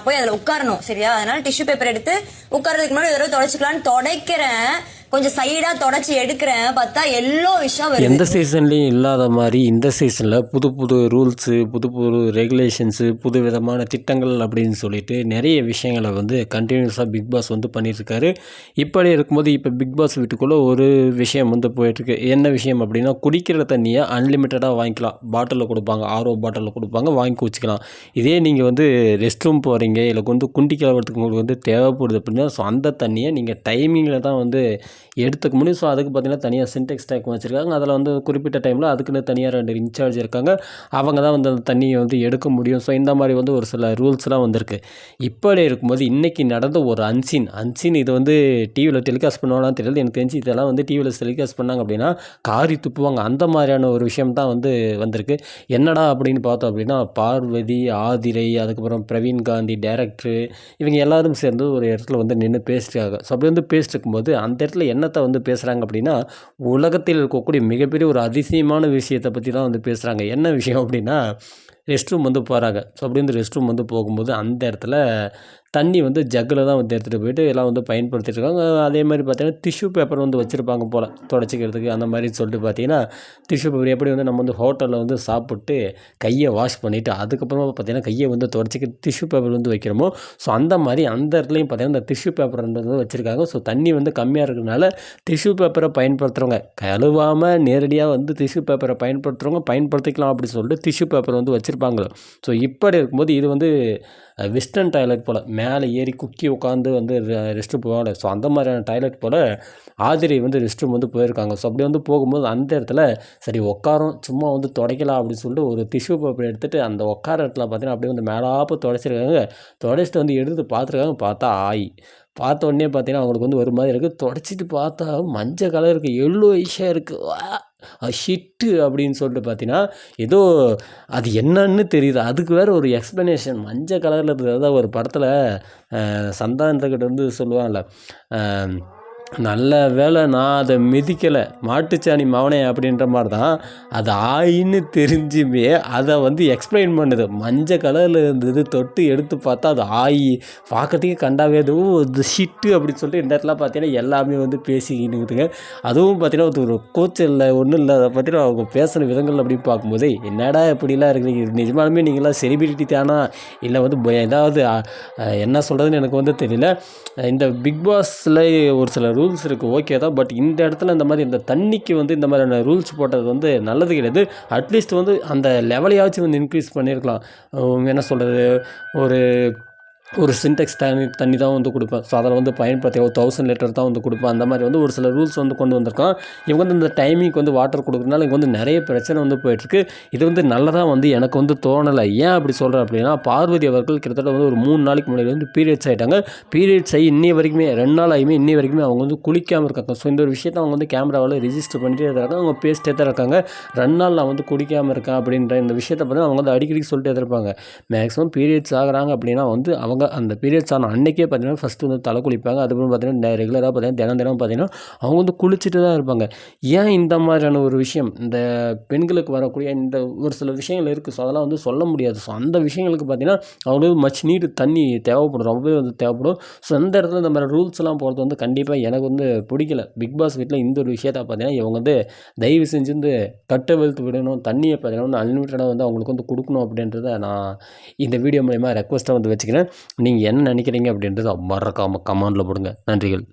நான் போய் அதுல உட்காரணும் சரியா, அதனால டிஷ்யூ பேப்பர் எடுத்து உட்கார்றதுக்கு முன்னாடி ஒரு தடவை தொடச்சுக்கலான்னு தொடக்கிறேன், கொஞ்சம் சைடா தொடச்சி எடுக்கிறேன், பார்த்தா எல்லோ விஷயம் வருது. எந்த சீசன்லேயும் இல்லாத மாதிரி இந்த சீசனில் புது புது ரூல்ஸு, புது புது ரெகுலேஷன்ஸு, புது விதமான திட்டங்கள் அப்படின்னு சொல்லிட்டு நிறைய விஷயங்களை வந்து கண்டினியூஸாக பிக் பாஸ் வந்து பண்ணியிருக்காரு. இப்படி இருக்கும்போது இப்போ பிக் பாஸ் வீட்டுக்குள்ளே ஒரு விஷயம் வந்து போயிட்டுருக்கு. என்ன விஷயம் அப்படின்னா, குடிக்கிற தண்ணியை அன்லிமிட்டடாக வாங்கிக்கலாம். பாட்டிலில் கொடுப்பாங்க, ஆர்ஓ பாட்டிலில் கொடுப்பாங்க, வாங்கி குடிச்சிக்கலாம். இதே நீங்கள் வந்து ரெஸ்ட் ரூம் போகிறீங்க, இல்லை வந்து குண்டி கிளவுறதுக்கு உங்களுக்கு வந்து தேவைப்படுது அப்படின்னா, ஸோ அந்த தண்ணியை நீங்கள் டைமிங்கில் தான் வந்து எடுத்துக்க முடியும். ஸோ அதுக்கு பார்த்திங்கன்னா தனியாக சின்டெக்ஸ் டேங்க் வச்சுருக்காங்க. அதில் வந்து குறிப்பிட்ட டைமில் அதுக்குன்னு தனியாக 2 இன்சார்ஜ் இருக்காங்க. அவங்க தான் வந்து அந்த தண்ணியை வந்து எடுக்க முடியும். ஸோ இந்த மாதிரி வந்து ஒரு சில ரூல்ஸ்லாம் வந்திருக்கு. இப்படி இருக்கும்போது இன்றைக்கி நடந்த ஒரு அன்சீன் இது வந்து டிவியில் டெலிகாஸ்ட் பண்ணுவாங்கன்னு தெரியல. எனக்கு தெரிஞ்சு இதெல்லாம் வந்து டிவியில் டெலிகாஸ்ட் பண்ணாங்க அப்படின்னா காரி துப்புவாங்க. அந்த மாதிரியான ஒரு விஷயம் தான் வந்து வந்திருக்கு. என்னடா அப்படின்னு பார்த்தோம் அப்படின்னா, பார்வதி, ஆதிரை, அதுக்கப்புறம் பிரவீன் காந்தி, டைரக்டரு, இவங்க எல்லாரும் சேர்ந்து ஒரு இடத்துல வந்து நின்று பேசிட்டாங்க. ஸோ அப்படி வந்து பேசிட்டு இருக்கும்போது அந்த இடத்துல என்னத்தை வந்து பேசுகிறாங்க அப்படின்னா, உலகத்தில் இருக்கக்கூடிய மிகப்பெரிய ஒரு அதிசயமான விஷயத்தை பற்றி தான் வந்து பேசுகிறாங்க. என்ன விஷயம் அப்படின்னா, ரெஸ்ட் ரூம் வந்து போகிறாங்க. ஸோ அப்படி வந்து ரெஸ்ட் ரூம் வந்து போகும்போது அந்த இடத்துல தண்ணி வந்து ஜக்கில் தான் வந்து எடுத்துகிட்டு போயிட்டு எல்லாம் வந்து பயன்படுத்திட்டு இருக்காங்க. அதே மாதிரி பார்த்தீங்கன்னா டிஷ்யூ பேப்பர் வந்து வச்சுருப்பாங்க போல் துடைச்சிக்கிறதுக்கு, அந்த மாதிரி சொல்லிட்டு பார்த்தீங்கன்னா டிஷ்யூ பேப்பர் எப்படி வந்து நம்ம வந்து ஹோட்டலில் வந்து சாப்பிட்டு கையை வாஷ் பண்ணிவிட்டு அதுக்கப்புறமா பார்த்தீங்கன்னா கையை வந்து துடைச்சிக்க டிஷ்யூ பேப்பர் வந்து வைக்கிறோமோ, ஸோ அந்த மாதிரி அந்த இடத்துலையும் பார்த்தீங்கன்னா இந்த டிஷ்யூ பேப்பர்ன்றது வச்சுருக்காங்க. ஸோ தண்ணி வந்து கம்மியாக இருக்கிறதுனால டிஷ்யூ பேப்பரை பயன்படுத்துகிறவங்க கழுவாமல் நேரடியாக வந்து டிஷ்யூ பேப்பரை பயன்படுத்துகிறவங்க பயன்படுத்திக்கலாம் அப்படின்னு சொல்லிட்டு டிஷ்யூ பேப்பர் வந்து வச்சுருப்பாங்க. ஸோ இப்படி இருக்கும்போது இது வந்து வெஸ்டர்ன் டாய்லெட் போல் மேலே ஏறி குக்கி உட்காந்து வந்து ரெஸ்ட் ரூம் போவாங்க. ஸோ அந்த மாதிரியான டாய்லெட் போல் ஆதிரை வந்து ரெஸ்ட் ரூம் வந்து போயிருக்காங்க. ஸோ அப்படி வந்து போகும்போது அந்த இடத்துல சரி உட்காரோம் சும்மா வந்து துடைக்கலாம் அப்படின்னு சொல்லிட்டு ஒரு டிஷ்யூ பேப்பர் எடுத்துகிட்டு அந்த உட்கார இடத்துல பார்த்தீங்கன்னா அப்படியே வந்து மேலாப்பு துடைச்சிருக்காங்க. துடைச்சிட்டு வந்து எடுத்து பார்த்துருக்காங்க. பார்த்தா பார்த்த உடனே பார்த்தீங்கன்னா அவங்களுக்கு வந்து ஒரு மாதிரி இருக்குது. துடைச்சிட்டு பார்த்தா மஞ்சள் கலருக்கு எல்லோயிஷாக இருக்குது. ஷிட்டு அப்படின்னு சொல்லிட்டு பார்த்தீங்கன்னா ஏதோ அது என்னன்னு தெரியுது. அதுக்கு வேறு ஒரு எக்ஸ்ப்ளனேஷன் மஞ்சள் கலரில் இருக்குது. அதாவது ஒரு படத்தில் சந்தானத்துக்கிட்ட வந்து சொல்லுவாங்கள்ல, நல்ல வேலை நான் அதை மிதிக்கலை மாட்டுச்சாணி மவனே அப்படின்ற மாதிரி தான் அது ஆயின்னு தெரிஞ்சுமே அதை வந்து எக்ஸ்பிளைன் பண்ணுது. மஞ்சள் கலரில் இருந்தது, தொட்டு எடுத்து பார்த்தா அது ஆயி பார்க்கறதுக்கே கண்டாவே இது ஷிட்டு அப்படின்னு சொல்லிட்டு இந்த இடத்துல பார்த்தீங்கன்னா எல்லாமே வந்து பேசிக்கிட்டுங்க. அதுவும் பார்த்தீங்கன்னா ஒரு கூச்சல் ஒன்றும் இல்லை. அதை பார்த்தீங்கன்னா அவங்க பேசுகிற விதங்கள் அப்படின்னு பார்க்கும்போது என்னடா இப்படிலாம் இருக்குது, நிஜமாலுமே நீங்களாம் செலிபிரிட்டி தானா இல்லை வந்து ஏதாவது என்ன சொல்கிறதுன்னு எனக்கு வந்து தெரியல. இந்த பிக் பாஸில் ஒரு சில ரூல்ஸ் இருக்குது, ஓகே தான். பட் இந்த இடத்துல இந்த மாதிரி இந்த தண்ணிக்கு வந்து இந்த மாதிரியான ரூல்ஸ் போட்டது வந்து நல்லது கிடையாது. அட்லீஸ்ட் வந்து அந்த லெவலையாச்சும் வந்து இன்க்ரீஸ் பண்ணியிருக்கலாம். என்ன சொல்கிறது, ஒரு சின்டெக்ஸ் தண்ணி தான் வந்து கொடுப்பேன். ஸோ அதில் வந்து பயன்படுத்தி ஒரு 1000 லிட்டர் தான் வந்து கொடுப்பேன். அந்த மாதிரி வந்து ஒரு சில ரூல்ஸ் வந்து கொண்டு வந்திருக்கான். இவங்க வந்து இந்த டைமிங்க்கு வந்து வாட்டர் கொடுக்குறதுனால இங்கே வந்து நிறைய பிரச்சனை வந்து போயிட்டுருக்கு. இது வந்து நல்லதாக வந்து எனக்கு வந்து தோணலை. ஏன் அப்படி சொல்கிறேன் அப்படின்னா, பார்வதி அவர்கள் கிட்டத்தட்ட வந்து ஒரு 3 நாளைக்கு முன்னாடி வந்து பீரியட்ஸ் ஆகிட்டாங்க. பீரியட்ஸ் ஆகி இன்னி வரைக்குமே 2 நாள் ஆகியுமே இன்னி வரைக்குமே அவங்க வந்து குளிக்காமல் இருக்காங்க. ஸோ இந்த ஒரு விஷயத்தை அவங்க வந்து கேமராவில் ரெஜிஸ்டர் பண்ணிட்டே இருக்காங்க. அவங்க பேசிட்டே தான் இருக்காங்க. 2 நாள் நான் வந்து குடிக்காமல் இருக்கேன் அப்படின்ற இந்த விஷயத்தை பார்த்தீங்கன்னா அவங்க வந்து அடிக்கடி சொல்லிட்டே இருப்பாங்க. மேக்ஸிமம் பீரியட்ஸ் ஆகிறாங்க அப்படின்னா வந்து அவங்க அந்த பீரியட்ஸ் ஆன அன்றைக்கே பார்த்தீங்கன்னா ஃபஸ்ட்டு வந்து தலை குளிப்பாங்க. அதுக்கப்புறம் பார்த்தீங்கன்னா ரெகுலராக பார்த்தீங்கன்னா தினம் பார்த்தீங்கன்னா அவங்க வந்து குளிச்சுட்டு தான் இருப்பாங்க. ஏன் இந்த மாதிரியான ஒரு விஷயம் இந்த பெண்களுக்கு வரக்கூடிய இந்த ஒரு சில விஷயங்கள் இருக்குது. ஸோ அதெல்லாம் வந்து சொல்ல முடியாது. ஸோ அந்த விஷயங்களுக்கு பார்த்தீங்கன்னா அவங்களுக்கு மச் நீடு தண்ணி தேவைப்படும், ரொம்பவே வந்து தேவைப்படும். ஸோ அந்த இடத்துல இந்த மாதிரி ரூல்ஸ்லாம் போகிறது வந்து கண்டிப்பாக எனக்கு வந்து பிடிக்கல. பிக் பாஸ் வீட்டில் இந்த ஒரு விஷயத்தை பார்த்தீங்கன்னா இவங்க வந்து தயவு செஞ்சு வந்து கட்டவிழ்த்து விடணும். தண்ணியை பார்த்தீங்கன்னா வந்து அன்லிமிட்டடாக வந்து அவங்களுக்கு வந்து கொடுக்கணும் அப்படின்றத நான் இந்த வீடியோ மூலமா ரெக்வஸ்ட்டாக வந்து வச்சுக்கிறேன். நீங்கள் என்ன நினைக்கிறீங்க அப்படின்றத மறக்காமல் கமெண்டில் போடுங்க. நன்றிகள்.